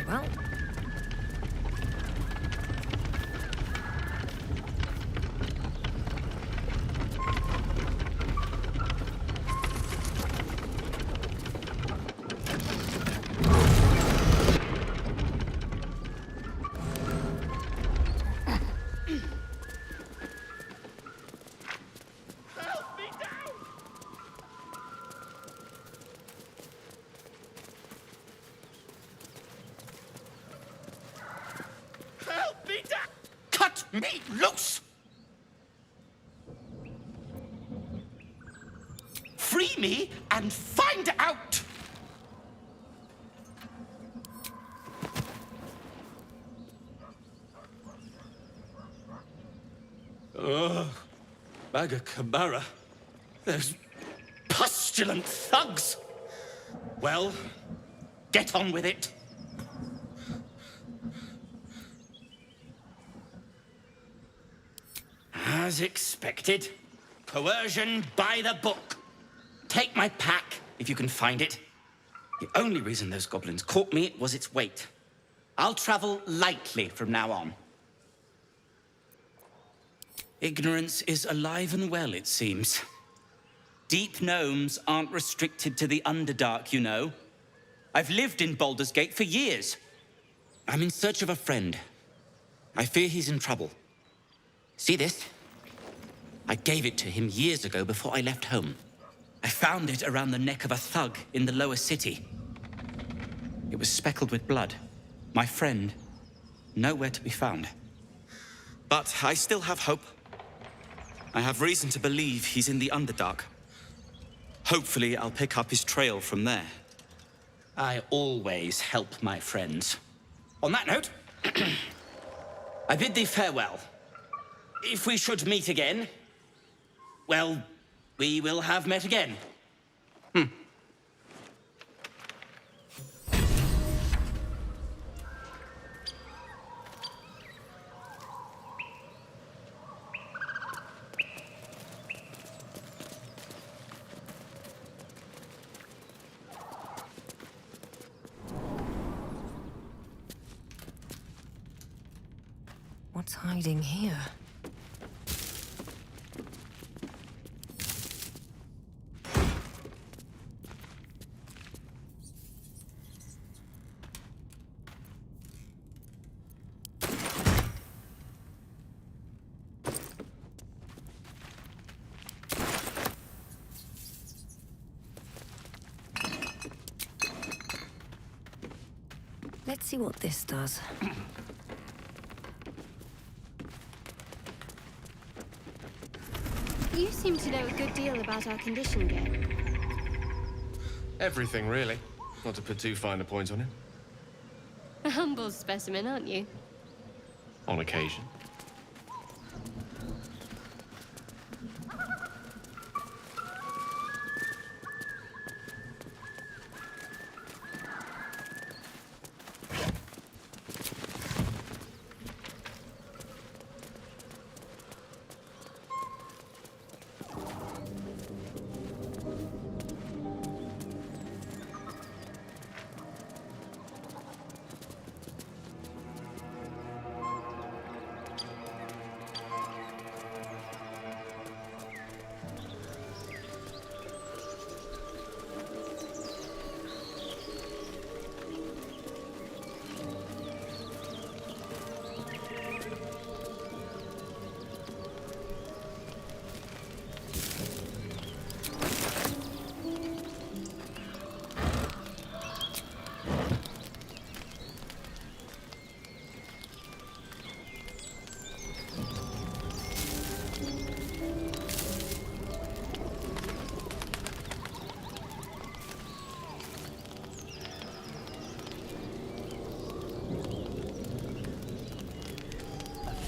well. Cut me loose! Free me and find out! Ugh. Bagakabara. Those pustulant thugs! Well, get on with it. As expected, coercion by the book. Take my pack, if you can find it. The only reason those goblins caught me was its weight. I'll travel lightly from now on. Ignorance is alive and well, it seems. Deep gnomes aren't restricted to the Underdark, you know. I've lived in Baldur's Gate for years. I'm in search of a friend. I fear he's in trouble. See this? I gave it to him years ago before I left home. I found it around the neck of a thug in the lower city. It was speckled with blood. My friend, nowhere to be found. But I still have hope. I have reason to believe he's in the Underdark. Hopefully, I'll pick up his trail from there. I always help my friends. On that note, I bid thee farewell. If we should meet again, well, we will have met again. What's hiding here? Let's see what this does. You seem to know a good deal about our condition, Gay. Everything, really. Not to put too fine a point on it. A humble specimen, aren't you? On occasion.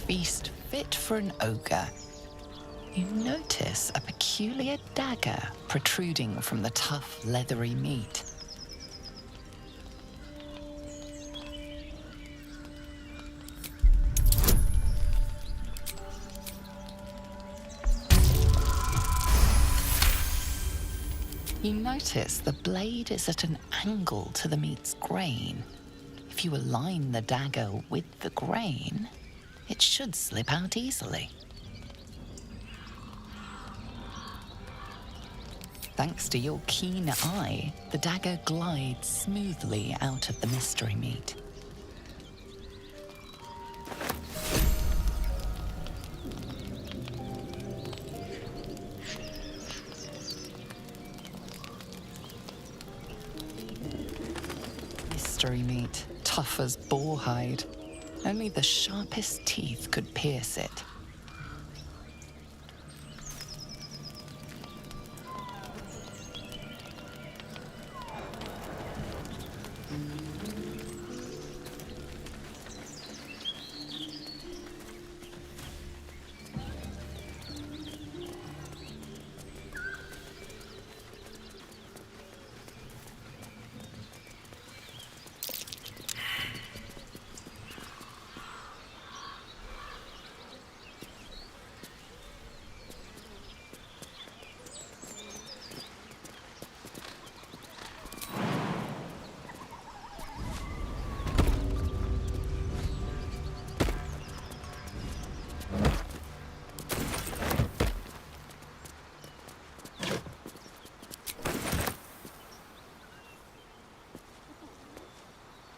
Feast fit for an ogre. You notice a peculiar dagger protruding from the tough, leathery meat. You notice the blade is at an angle to the meat's grain. If if you align the dagger with the grain, it should slip out easily. Thanks to your keen eye, the dagger glides smoothly out of the mystery meat. Mystery meat, tough as boar hide. Only the sharpest teeth could pierce it.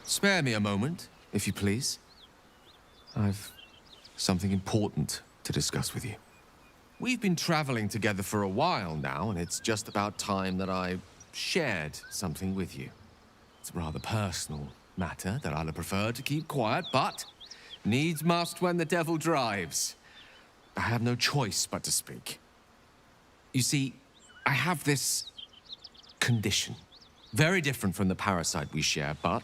Spare me a moment, if you please. I've something important to discuss with you. We've been traveling together for a while now, and it's just about time that I shared something with you. It's a rather personal matter that I'd have preferred to keep quiet, but needs must when the devil drives. I have no choice but to speak. You see, I have this condition. Very different from the parasite we share, but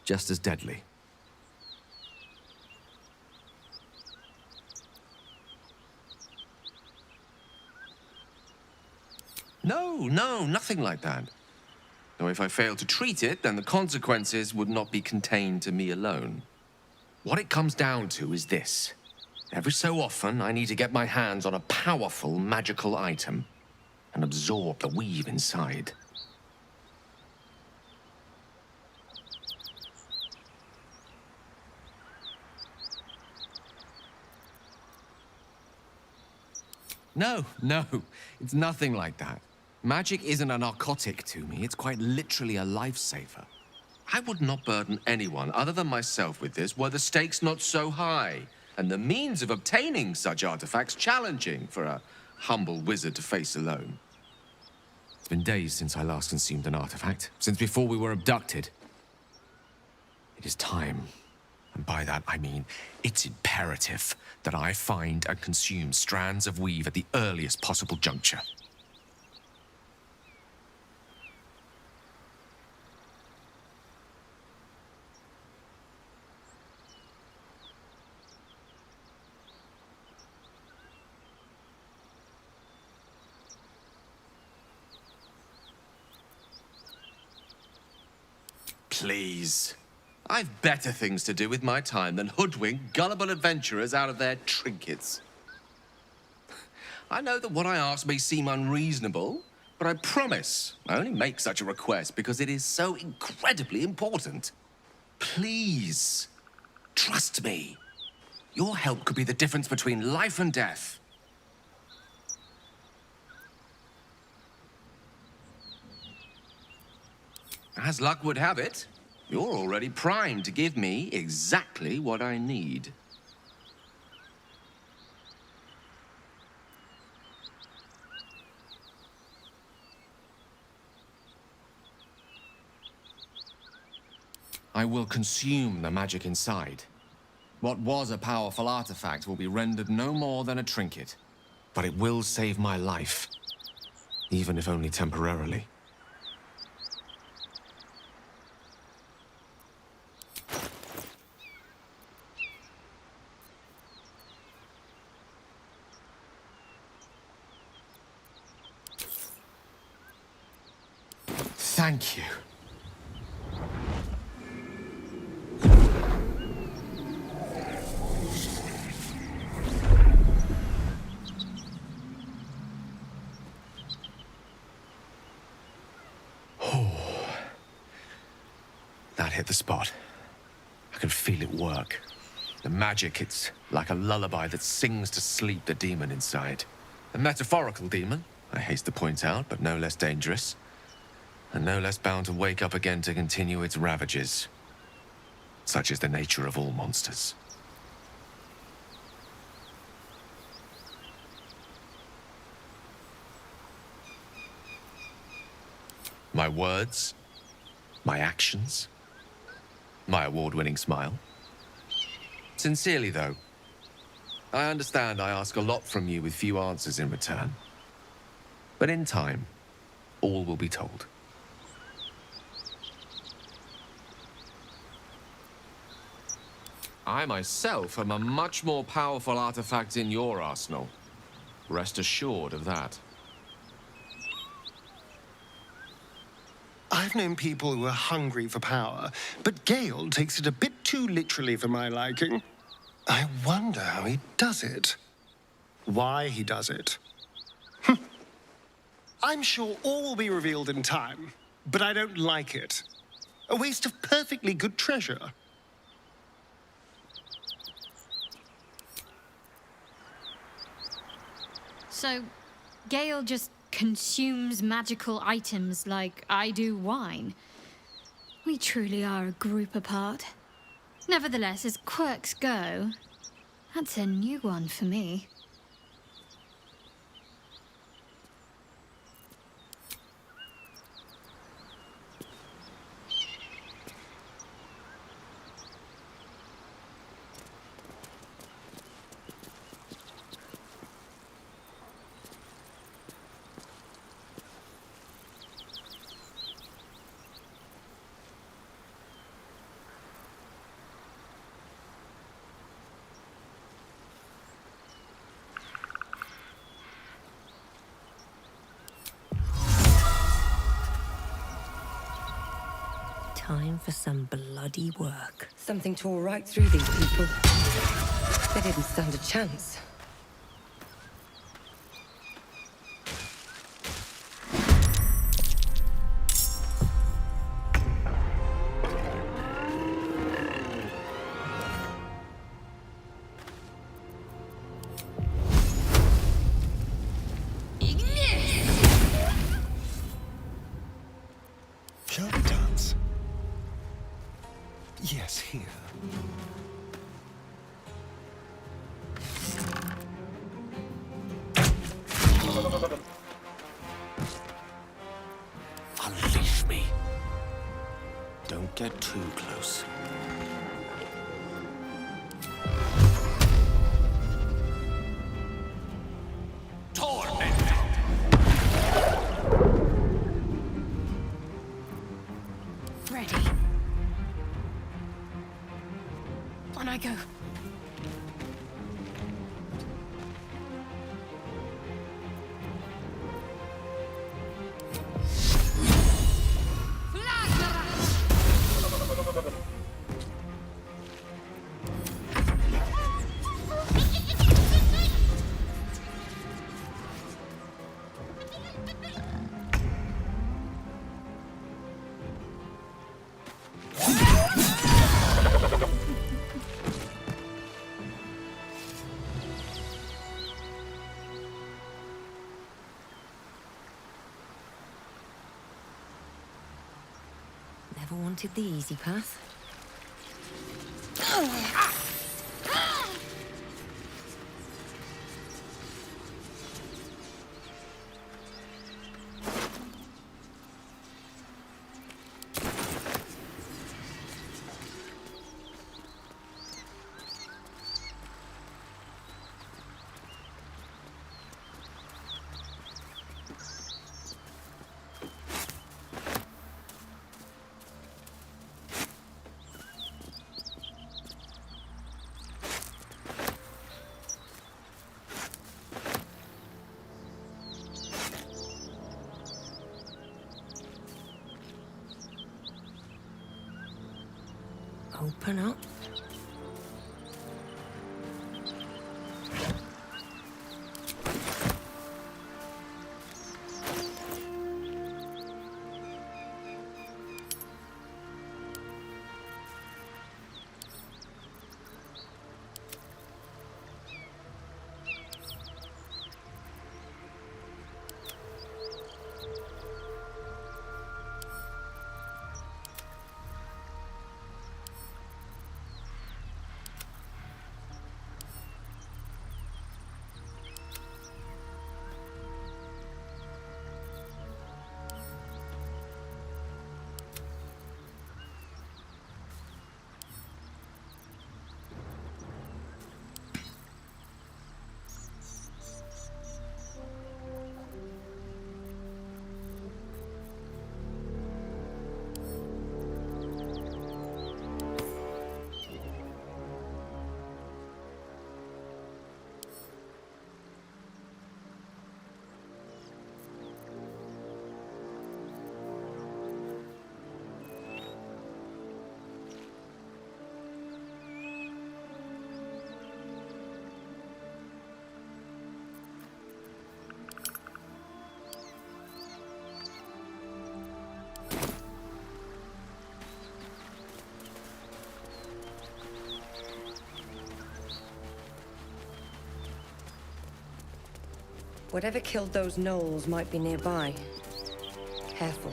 just as deadly. No, nothing like that. Though if I fail to treat it, then the consequences would not be contained to me alone. What it comes down to is this. Every so often, I need to get my hands on a powerful magical item and absorb the weave inside. No, it's nothing like that. Magic isn't a narcotic to me, it's quite literally a lifesaver. I would not burden anyone other than myself with this were the stakes not so high, and the means of obtaining such artifacts challenging for a humble wizard to face alone. It's been days since I last consumed an artifact, since before we were abducted. It is time. And by that, I mean, it's imperative that I find and consume strands of weave at the earliest possible juncture. Please. I've better things to do with my time than hoodwink gullible adventurers out of their trinkets. I know that what I ask may seem unreasonable, but I promise I only make such a request because it is so incredibly important. Please, trust me. Your help could be the difference between life and death. As luck would have it, you're already primed to give me exactly what I need. I will consume the magic inside. What was a powerful artifact will be rendered no more than a trinket. But it will save my life, even if only temporarily. Thank you. That hit the spot. I can feel it work. The magic, it's like a lullaby that sings to sleep the demon inside. A metaphorical demon, I haste to point out, but no less dangerous. And no less bound to wake up again to continue its ravages. Such is the nature of all monsters. My words, my actions, my award-winning smile. Sincerely, though, I understand I ask a lot from you with few answers in return. But in time, all will be told. I myself am a much more powerful artifact in your arsenal. Rest assured of that. I've known people who are hungry for power, but Gale takes it a bit too literally for my liking. I wonder how he does it. Why he does it. I'm sure all will be revealed in time, but I don't like it. A waste of perfectly good treasure. So, Gale just consumes magical items like I do wine. We truly are a group apart. Nevertheless, as quirks go, that's a new one for me. Time for some bloody work. Something tore right through these people. They didn't stand a chance. Shall we dance? Yes, here. Unleash me. Don't get too close. Ready. On I go. Never wanted the easy path. Open up. Whatever killed those gnolls might be nearby. Careful.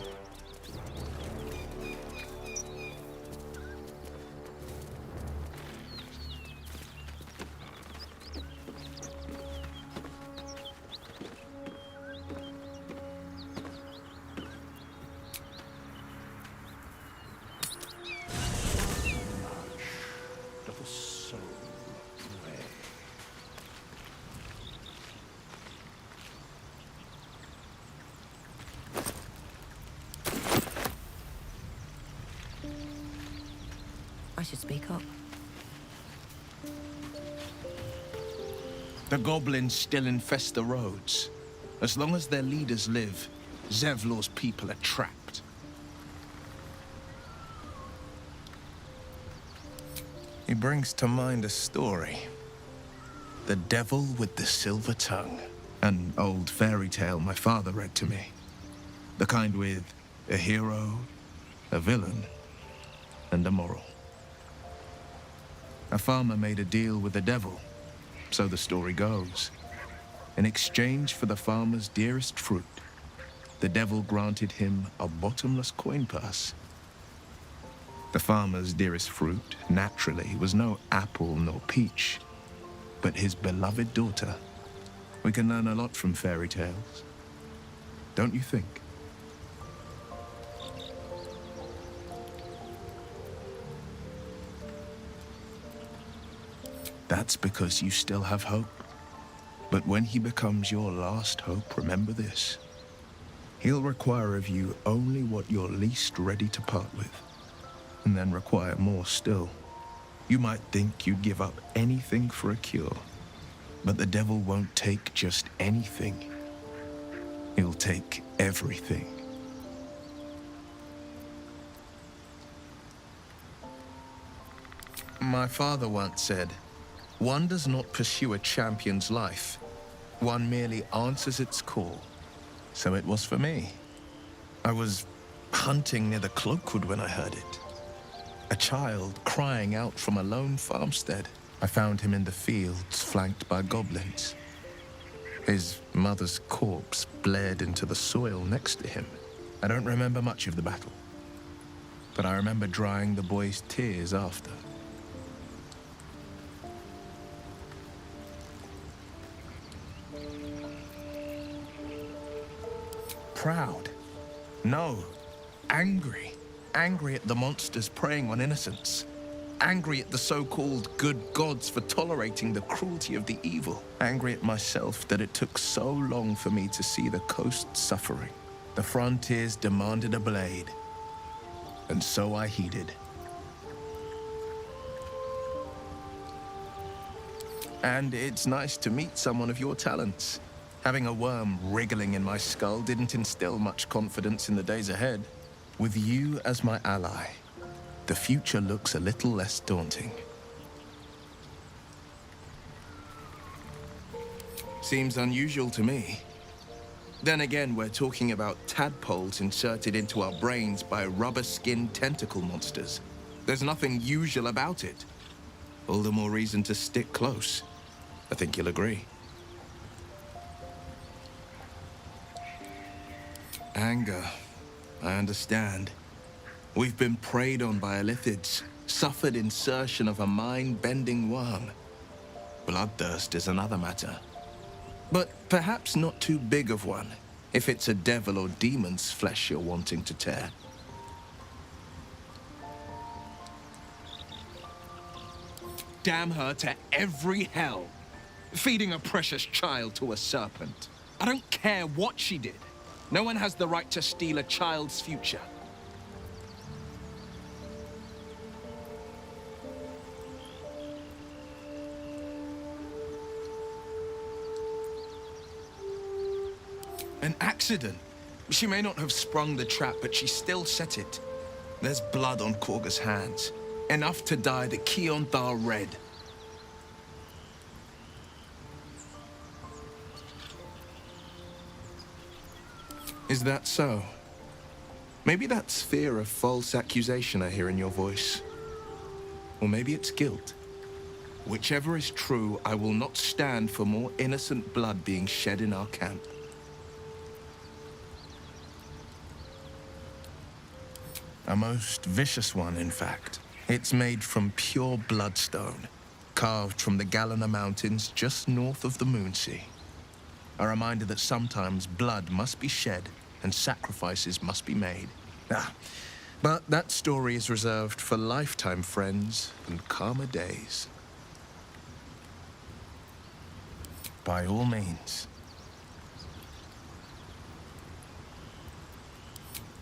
I should speak up. The goblins still infest the roads. As long as their leaders live, Zevlor's people are trapped. He brings to mind a story. The Devil with the Silver Tongue. An old fairy tale my father read to me. The kind with a hero, a villain, and a moral. A farmer made a deal with the devil, so the story goes. In exchange for the farmer's dearest fruit, the devil granted him a bottomless coin purse. The farmer's dearest fruit, naturally, was no apple nor peach, but his beloved daughter. We can learn a lot from fairy tales, don't you think? That's because you still have hope. But when he becomes your last hope, remember this. He'll require of you only what you're least ready to part with, and then require more still. You might think you'd give up anything for a cure, but the devil won't take just anything. He'll take everything. My father once said, "One does not pursue a champion's life. One merely answers its call." So it was for me. I was hunting near the Cloakwood when I heard it. A child crying out from a lone farmstead. I found him in the fields, flanked by goblins. His mother's corpse bled into the soil next to him. I don't remember much of the battle, but I remember drying the boy's tears after. Proud? No. Angry. Angry at the monsters preying on innocents. Angry at the so-called good gods for tolerating the cruelty of the evil. Angry at myself that it took so long for me to see the coast suffering. The frontiers demanded a blade, and so I heeded. And it's nice to meet someone of your talents. Having a worm wriggling in my skull didn't instill much confidence in the days ahead. With you as my ally, the future looks a little less daunting. Seems unusual to me. Then again, we're talking about tadpoles inserted into our brains by rubber-skinned tentacle monsters. There's nothing usual about it. All the more reason to stick close. I think you'll agree. Anger. I understand. We've been preyed on by illithids, suffered insertion of a mind-bending worm. Bloodthirst is another matter. But perhaps not too big of one, if it's a devil or demon's flesh you're wanting to tear. Damn her to every hell. Feeding a precious child to a serpent. I don't care what she did. No one has the right to steal a child's future. An accident. She may not have sprung the trap, but she still set it. There's blood on Korga's hands. Enough to dye the Keonthar red. Is that so? Maybe that's fear of false accusation I hear in your voice. Or maybe it's guilt. Whichever is true, I will not stand for more innocent blood being shed in our camp. A most vicious one, in fact. It's made from pure bloodstone, carved from the Galena Mountains just north of the Moonsea. A reminder that sometimes blood must be shed and sacrifices must be made. But that story is reserved for lifetime friends and calmer days. By all means.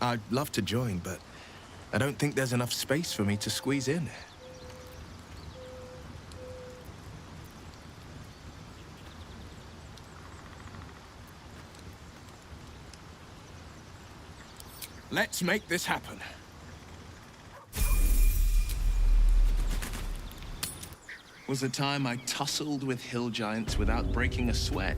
I'd love to join, but I don't think there's enough space for me to squeeze in. Let's make this happen. Was a time I tussled with hill giants without breaking a sweat.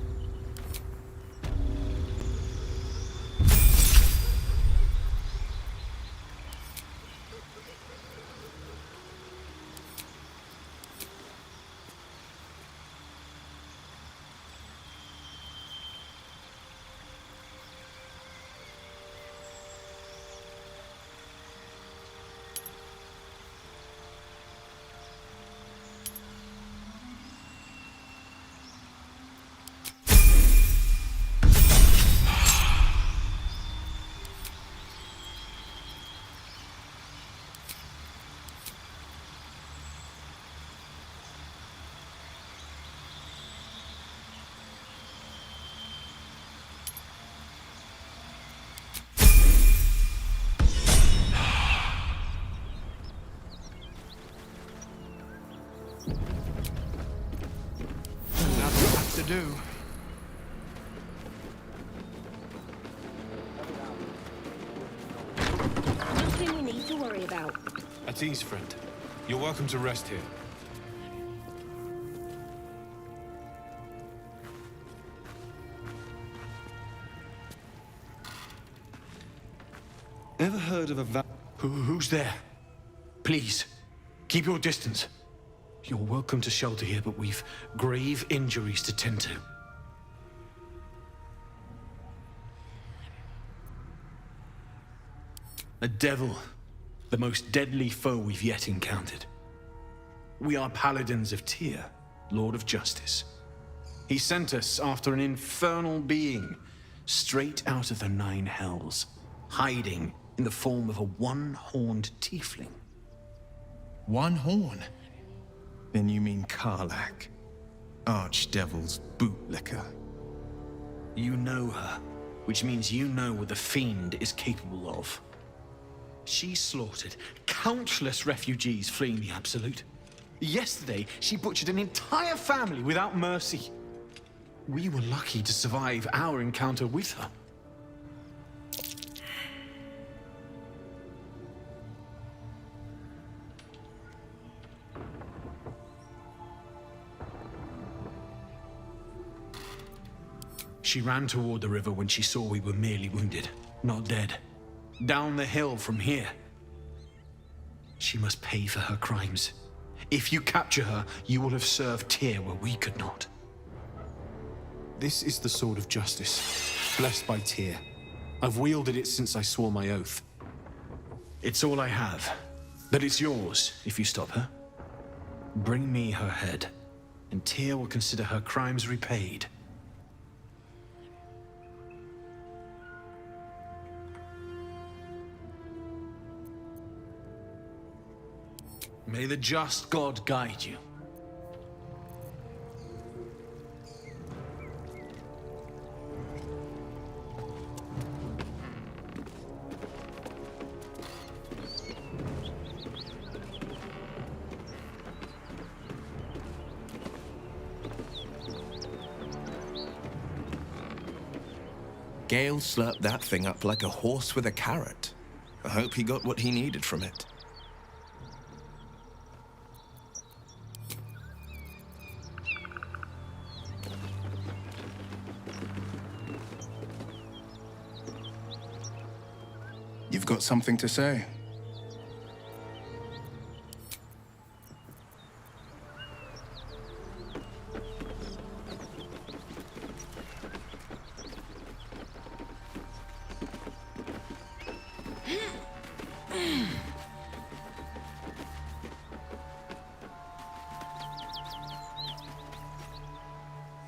To do. Nothing we need to worry about. At ease, friend. You're welcome to rest here. Ever heard of a Who's there? Please, keep your distance. You're welcome to shelter here, but we've grave injuries to tend to. A devil, the most deadly foe we've yet encountered. We are paladins of Tyr, Lord of Justice. He sent us after an infernal being, straight out of the Nine Hells, hiding in the form of a one-horned tiefling. One horn? Then you mean Karlach, Archdevil's bootlicker. You know her, which means you know what the Fiend is capable of. She slaughtered countless refugees fleeing the Absolute. Yesterday, she butchered an entire family without mercy. We were lucky to survive our encounter with her. She ran toward the river when she saw we were merely wounded, not dead. Down the hill from here. She must pay for her crimes. If you capture her, you will have served Tyr where we could not. This is the sword of justice, blessed by Tyr. I've wielded it since I swore my oath. It's all I have, but it's yours if you stop her. Bring me her head, and Tyr will consider her crimes repaid. May the just God guide you. Gale slurped that thing up like a horse with a carrot. I hope he got what he needed from it. You've got something to say?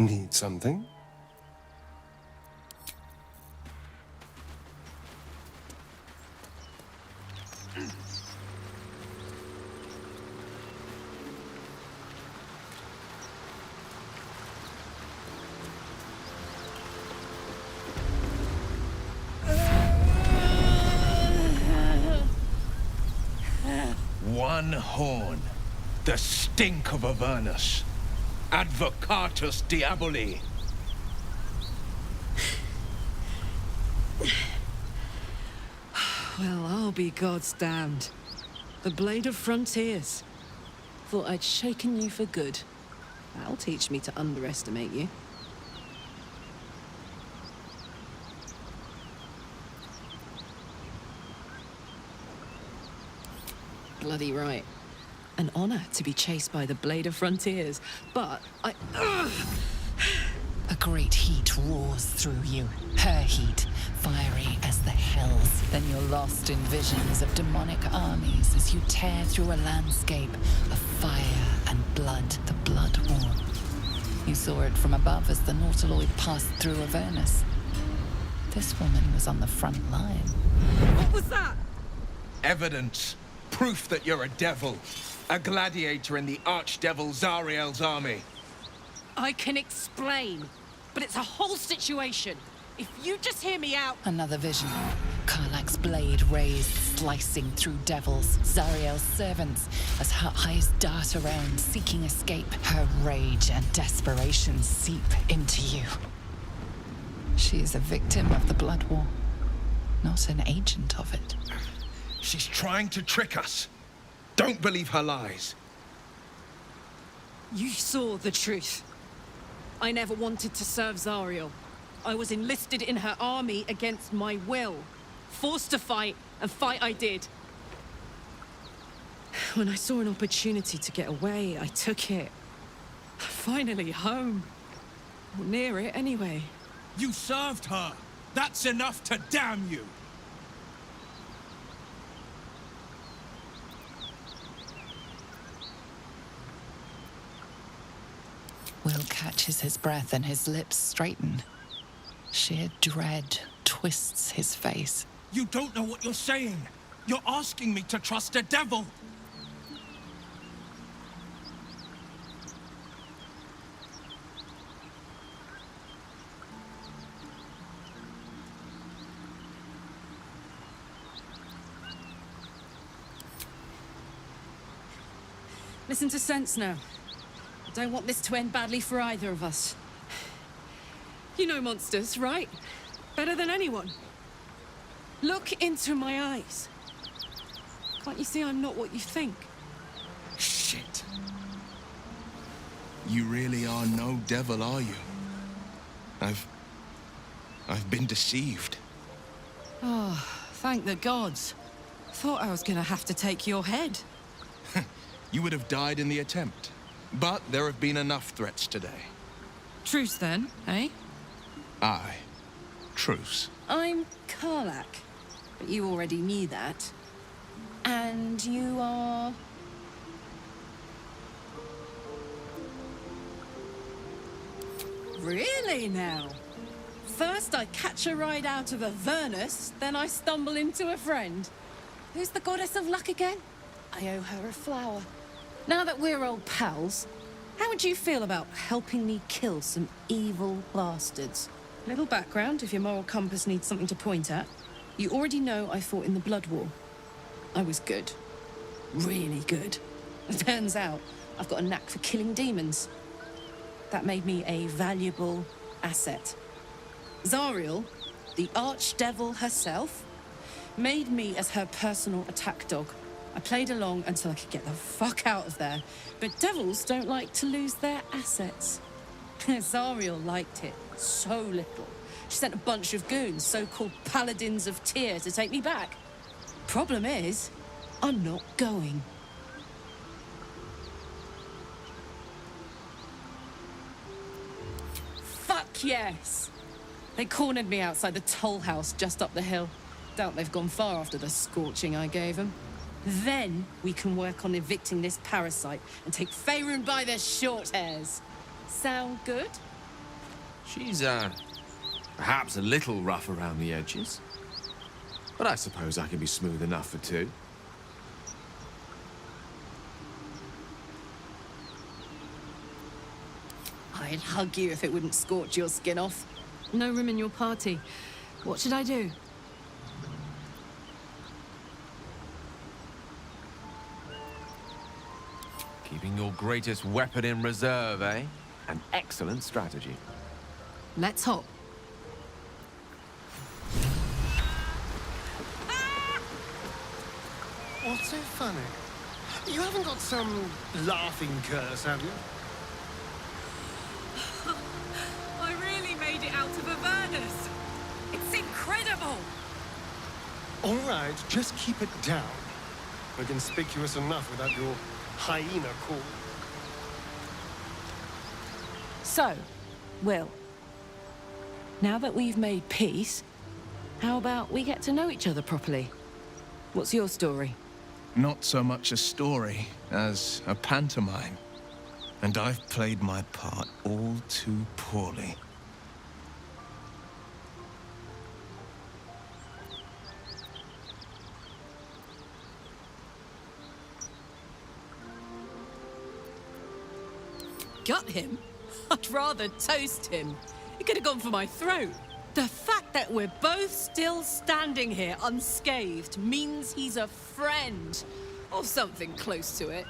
Need something? One horn. The stink of Avernus. Advocatus Diaboli. Well, I'll be God's damned. The Blade of Frontiers. Thought I'd shaken you for good. That'll teach me to underestimate you. Bloody right. An honor to be chased by the Blade of Frontiers, but A great heat roars through you. Her heat, fiery as the hells. Then you're lost in visions of demonic armies as you tear through a landscape of fire and blood, the Blood War. You saw it from above as the Nautiloid passed through Avernus. This woman was on the front line. What was that? Evidence. Proof that you're a devil. A gladiator in the archdevil Zariel's army. I can explain, but it's a whole situation. If you just hear me out... Another vision. Karlach's blade raised, slicing through devils, Zariel's servants, as her eyes dart around, seeking escape. Her rage and desperation seep into you. She is a victim of the Blood War, not an agent of it. She's trying to trick us. Don't believe her lies. You saw the truth. I never wanted to serve Zariel. I was enlisted in her army against my will. Forced to fight, and fight I did. When I saw an opportunity to get away, I took it. Finally home. Or near it, anyway. You served her. That's enough to damn you. Will catches his breath and his lips straighten. Sheer dread twists his face. You don't know what you're saying. You're asking me to trust a devil. Listen to sense now. I don't want this to end badly for either of us. You know monsters, right? Better than anyone. Look into my eyes. Can't you see I'm not what you think? Shit. You really are no devil, are you? I've been deceived. Oh, thank the gods. Thought I was gonna have to take your head. You would have died in the attempt. But there have been enough threats today. Truce then, eh? Aye. Truce. I'm Karlach, but you already knew that. And you are... Really now? First I catch a ride out of Avernus, then I stumble into a friend. Who's the goddess of luck again? I owe her a flower. Now that we're old pals, how would you feel about helping me kill some evil bastards? Little background if your moral compass needs something to point at. You already know I fought in the Blood War. I was good. Really good. It turns out I've got a knack for killing demons. That made me a valuable asset. Zariel, the archdevil herself, made me as her personal attack dog. I played along until I could get the fuck out of there. But devils don't like to lose their assets. Zariel liked it so little. She sent a bunch of goons, so-called paladins of Tyr, to take me back. Problem is, I'm not going. Fuck yes! They cornered me outside the toll house just up the hill. Doubt they've gone far after the scorching I gave them. Then we can work on evicting this parasite and take Faerun by the short hairs. Sound good? She's, perhaps a little rough around the edges. But I suppose I can be smooth enough for two. I'd hug you if it wouldn't scorch your skin off. No room in your party. What should I do? Keeping your greatest weapon in reserve, eh? An excellent strategy. Let's hop. What's so funny? You haven't got some laughing curse, have you? I really made it out of Avernus. It's incredible. All right, just keep it down. We're conspicuous enough without your hyena call. So, Will, now that we've made peace, how about we get to know each other properly? What's your story? Not so much a story as a pantomime. And I've played my part all too poorly. Gut him? I'd rather toast him. It could have gone for my throat. The fact that we're both still standing here unscathed means he's a friend. Or something close to it.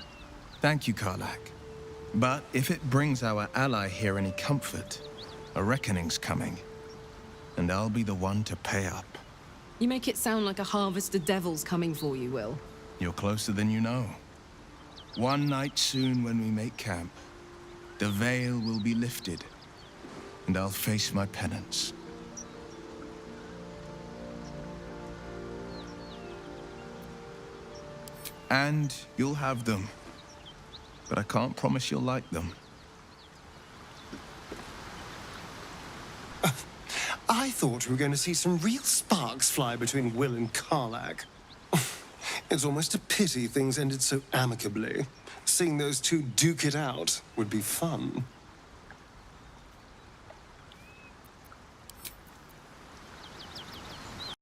Thank you, Karlak. But if it brings our ally here any comfort, a reckoning's coming. And I'll be the one to pay up. You make it sound like a harvest of devils coming for you, Will. You're closer than you know. One night soon when we make camp, the veil will be lifted, and I'll face my penance. And you'll have them, but I can't promise you'll like them. I thought we were going to see some real sparks fly between Will and Karlak. It's almost a pity things ended so amicably. Seeing those two duke it out would be fun.